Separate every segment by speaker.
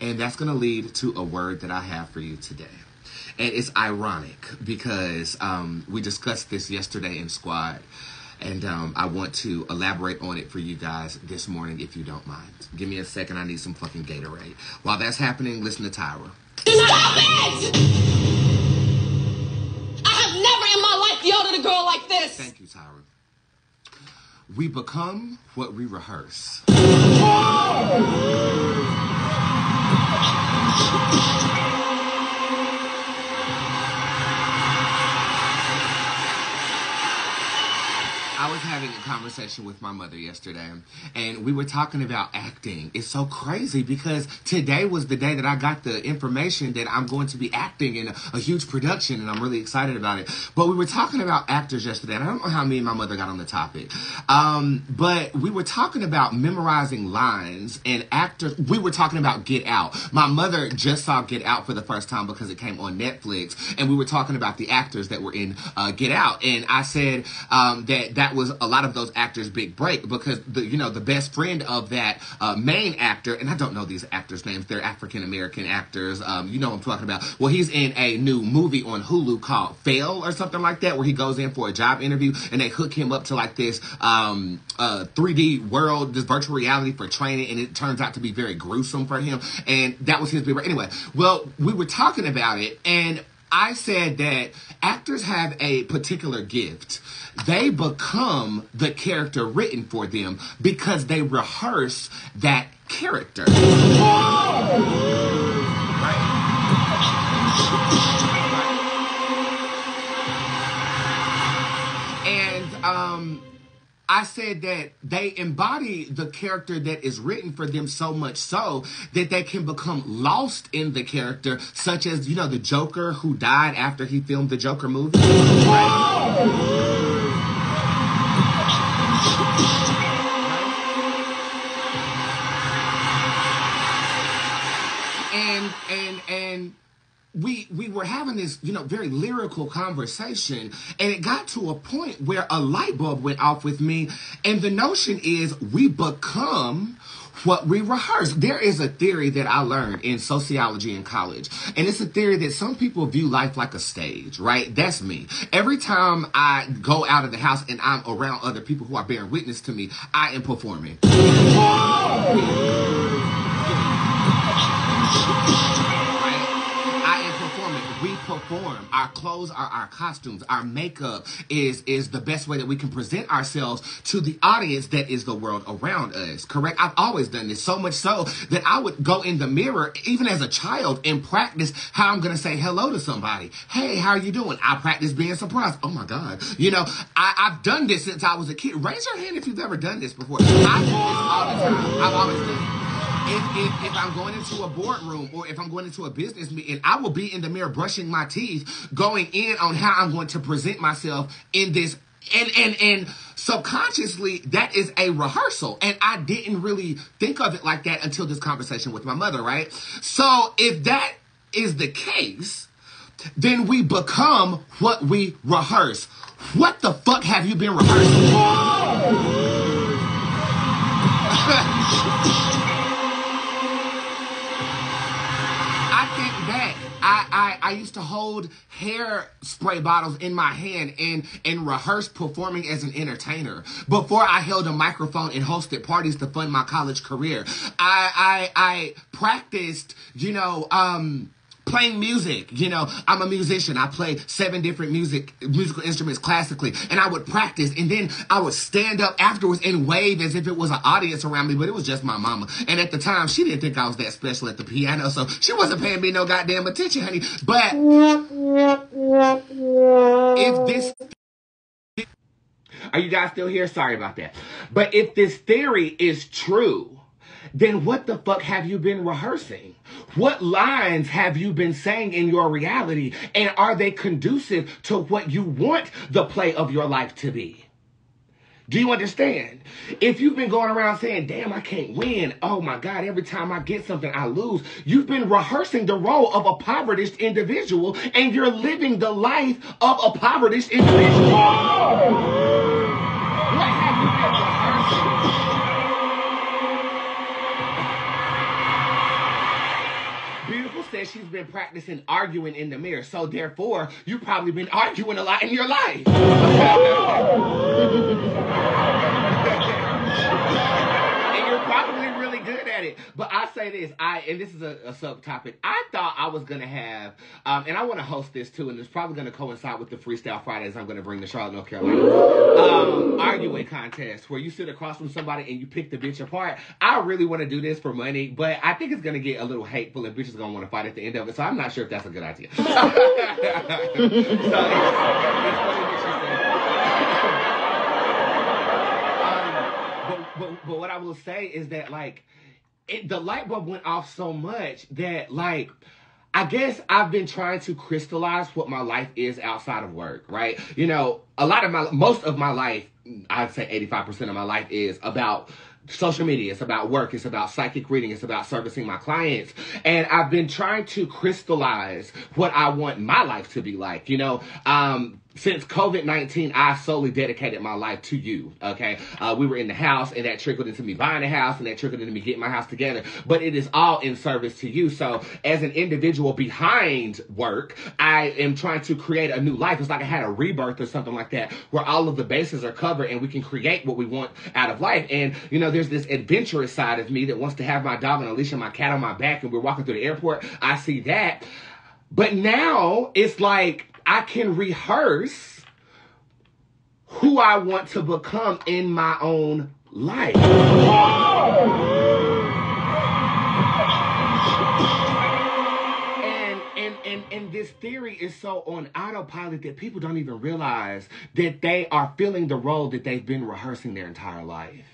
Speaker 1: And that's going to lead to a word that I have for you today. And it's ironic because we discussed this yesterday in squad. And I want to elaborate on it for you guys this morning, if you don't mind. Give me a second. I need some fucking Gatorade. While that's happening, listen to Tyra.
Speaker 2: Stop it! I have never in my life yelled at a girl like this.
Speaker 1: Thank you, Tyra. We become what we rehearse. I was having a conversation with my mother yesterday, and we were talking about acting. It's so crazy because today was the day that I got the information that I'm going to be acting in a huge production, and I'm really excited about it. But we were talking about actors yesterday, and I don't know how me and my mother got on the topic. But we were talking about memorizing lines and actors. We were talking about Get Out. My mother just saw Get Out for the first time because it came on Netflix, and we were talking about the actors that were in Get Out. And I said that was a lot of those actors' big break because the best friend of that main actor, and I don't know these actors' names, they're African American actors. You know what I'm talking about. Well, he's in a new movie on Hulu called Fail or something like that, where he goes in for a job interview and they hook him up to like this 3D world, this virtual reality for training, and it turns out to be very gruesome for him. And that was his big break. Anyway, well, we were talking about it, and I said that actors have a particular gift. They become the character written for them because they rehearse that character. And I said that they embody the character that is written for them so much so that they can become lost in the character, such as, the Joker who died after he filmed the Joker movie. Right? And we were having this, very lyrical conversation, and it got to a point where a light bulb went off with me, and the notion is we become what we rehearse. There is a theory that I learned in sociology in college, and it's a theory that some people view life like a stage, right? That's me. Every time I go out of the house and I'm around other people who are bearing witness to me, I am performing. We perform. Our clothes are our costumes. Our makeup is the best way that we can present ourselves to the audience that is the world around us. Correct? I've always done this, so much so that I would go in the mirror, even as a child, and practice how I'm going to say hello to somebody. Hey, how are you doing? I practice being surprised. Oh my God. I've done this since I was a kid. Raise your hand if you've ever done this before. I do this all the time. I've always done it. If I'm going into a boardroom or if I'm going into a business meeting, I will be in the mirror brushing my teeth, going in on how I'm going to present myself in this. And subconsciously, that is a rehearsal. And I didn't really think of it like that until this conversation with my mother, right? So if that is the case, then we become what we rehearse. What the fuck have you been rehearsing? I used to hold hair spray bottles in my hand and rehearse performing as an entertainer before I held a microphone and hosted parties to fund my college career. I practiced, playing music. I'm a musician. I play 7 different musical instruments classically, and I would practice, and then I would stand up afterwards and wave as if it was an audience around me, but it was just my mama. And at the time, she didn't think I was that special at the piano, so she wasn't paying me no goddamn attention, honey. But if this... Are you guys still here? Sorry about that. But if this theory is true, then what the fuck have you been rehearsing? What lines have you been saying in your reality? And are they conducive to what you want the play of your life to be? Do you understand? If you've been going around saying, damn, I can't win. Oh my God, every time I get something, I lose. You've been rehearsing the role of a impoverished individual, and you're living the life of a impoverished individual. What have you been rehearsing? says she's been practicing arguing in the mirror. So therefore, you've probably been arguing a lot in your life. You're probably really good at it. But I say this, and this is a subtopic. I thought I was going to have, and I want to host this too, and it's probably going to coincide with the Freestyle Fridays I'm going to bring to Charlotte, North Carolina. Arguing contest where you sit across from somebody and you pick the bitch apart. I really want to do this for money, but I think it's going to get a little hateful and bitches going to want to fight at the end of it. So I'm not sure if that's a good idea. So it's funny that she said. But what I will say is that, like, the light bulb went off so much that, like, I guess I've been trying to crystallize what my life is outside of work, right? You know, most of my life, I'd say 85% of my life is about social media. It's about work. It's about psychic reading. It's about servicing my clients. And I've been trying to crystallize what I want my life to be like, you know? Since COVID-19, I solely dedicated my life to you, okay? We were in the house, and that trickled into me buying a house, and that trickled into me getting my house together. But it is all in service to you. So as an individual behind work, I am trying to create a new life. It's like I had a rebirth or something like that, where all of the bases are covered, and we can create what we want out of life. And, you know, there's this adventurous side of me that wants to have my dog on a leash and my cat on my back, and we're walking through the airport. I see that. But now it's like I can rehearse who I want to become in my own life. And this theory is so on autopilot that people don't even realize that they are filling the role that they've been rehearsing their entire life.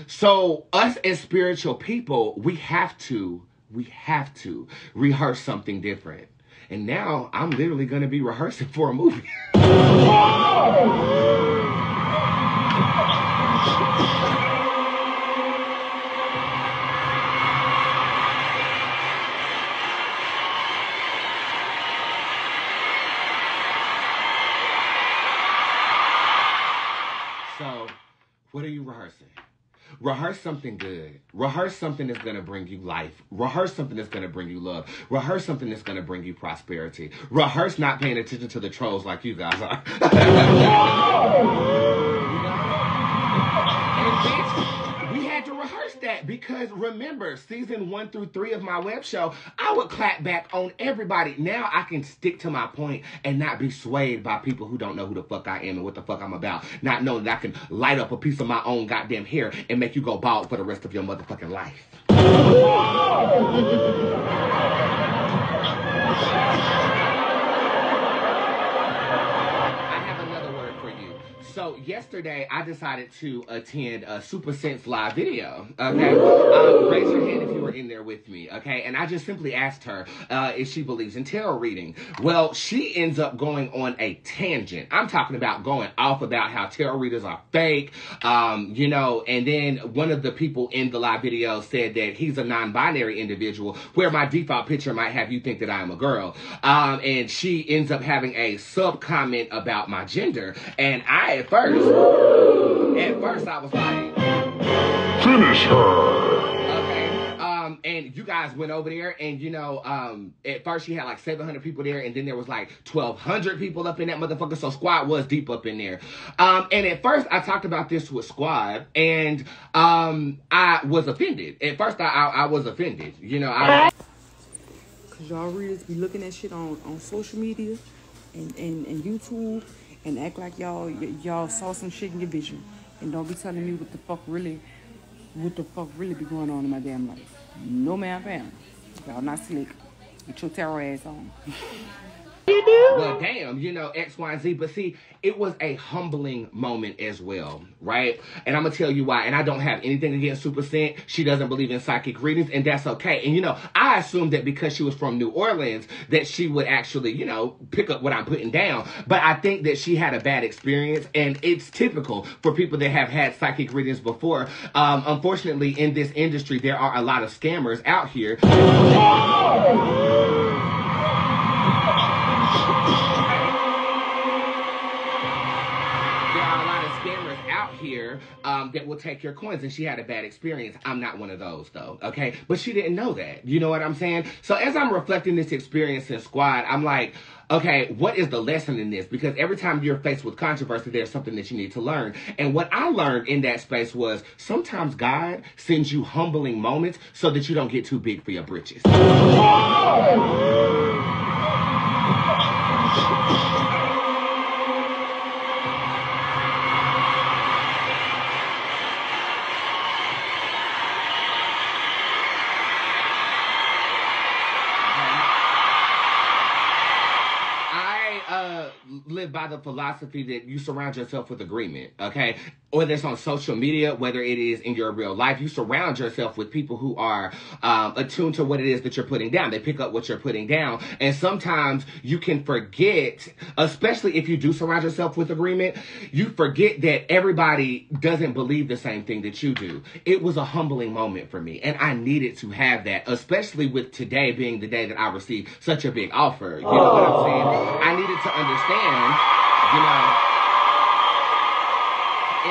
Speaker 1: So us as spiritual people, we have to rehearse something different. And now I'm literally going to be rehearsing for a movie. So, what are you rehearsing? Rehearse something good. Rehearse something that's going to bring you life. Rehearse something that's going to bring you love. Rehearse something that's going to bring you prosperity. Rehearse not paying attention to the trolls like you guys are. And we had to rehearse that because remember, season 1 through 3 of my web show, I would clap back on everybody. Now I can stick to my point and not be swayed by people who don't know who the fuck I am and what the fuck I'm about. Not knowing that I can light up a piece of my own goddamn hair and make you go bald for the rest of your motherfucking life. So yesterday, I decided to attend a Super Sense live video, okay? Raise your hand if you were in there with me, okay? And I just simply asked her if she believes in tarot reading. Well, she ends up going on a tangent. I'm talking about going off about how tarot readers are fake, you know, and then one of the people in the live video said that he's a non-binary individual, where my default picture might have you think that I am a girl. And she ends up having a sub-comment about my gender, and at first I was like, finish her. Okay. And you guys went over there, and you know, at first she had like 700 people there, and then there was like 1,200 people up in that motherfucker. So Squad was deep up in there. And at first I talked about this with Squad, and I was offended. At first I was offended. You know,
Speaker 3: cause y'all readers be looking at shit on social media and YouTube. And act like y'all saw some shit in your vision. And don't be telling me what the fuck really be going on in my damn life. No man fam. Y'all not slick. Get your tarot ass on.
Speaker 1: You do? Well, damn, you know, X, Y, and Z. But see, it was a humbling moment as well, right? And I'm going to tell you why. And I don't have anything against Super Scent. She doesn't believe in psychic readings, and that's okay. And, you know, I assumed that because she was from New Orleans, that she would actually, you know, pick up what I'm putting down. But I think that she had a bad experience, and it's typical for people that have had psychic readings before. Unfortunately, in this industry, there are a lot of scammers out here. here that will take your coins, and she had a bad experience. I'm not one of those, though, okay? But she didn't know that. You know what I'm saying? So as I'm reflecting this experience in squad, I'm like, okay, what is the lesson in this? Because every time you're faced with controversy, there's something that you need to learn. And what I learned in that space was sometimes God sends you humbling moments so that you don't get too big for your britches. Live by the philosophy that you surround yourself with agreement, okay? Whether it's on social media, whether it is in your real life, you surround yourself with people who are attuned to what it is that you're putting down. They pick up what you're putting down. And sometimes you can forget, especially if you do surround yourself with agreement, you forget that everybody doesn't believe the same thing that you do. It was a humbling moment for me, and I needed to have that, especially with today being the day that I received such a big offer. You know what I'm saying? I needed to understand, you know,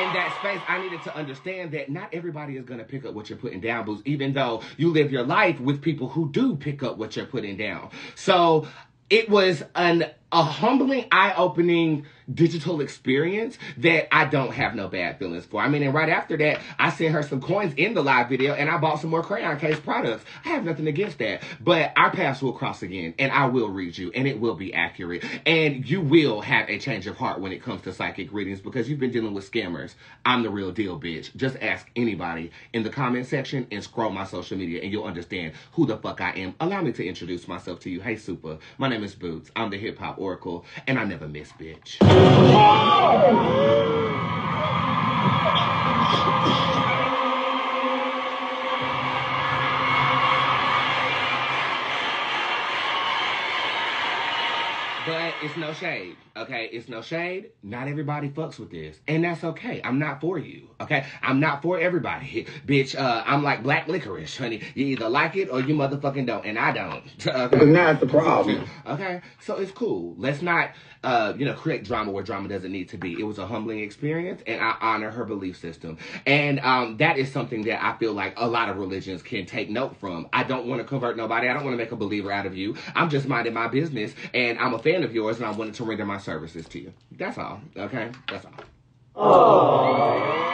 Speaker 1: in that space, I needed to understand that not everybody is going to pick up what you're putting down, Bootz, even though you live your life with people who do pick up what you're putting down. So it was a humbling, eye-opening digital experience that I don't have no bad feelings for. I mean, and right after that, I sent her some coins in the live video, and I bought some more crayon case products. I have nothing against that. But our paths will cross again, and I will read you, and it will be accurate. And you will have a change of heart when it comes to psychic readings, because you've been dealing with scammers. I'm the real deal, bitch. Just ask anybody in the comment section and scroll my social media, and you'll understand who the fuck I am. Allow me to introduce myself to you. Hey, Super. My name is Bootz. I'm the hip-hop oracle, and I never miss, bitch. But it's no shade, okay? It's no shade. Not everybody fucks with this. And that's okay. I'm not for you, okay? I'm not for everybody. Bitch, I'm like black licorice, honey. You either like it or you motherfucking don't. And I don't. Okay?
Speaker 4: And that's the problem.
Speaker 1: Okay? So it's cool. Let's not, create drama where drama doesn't need to be. It was a humbling experience, and I honor her belief system. And that is something that I feel like a lot of religions can take note from. I don't want to convert nobody. I don't want to make a believer out of you. I'm just minding my business, and I'm a fan of yours, and I wanted to render my services to you. That's all. Okay? That's all.
Speaker 4: Oh.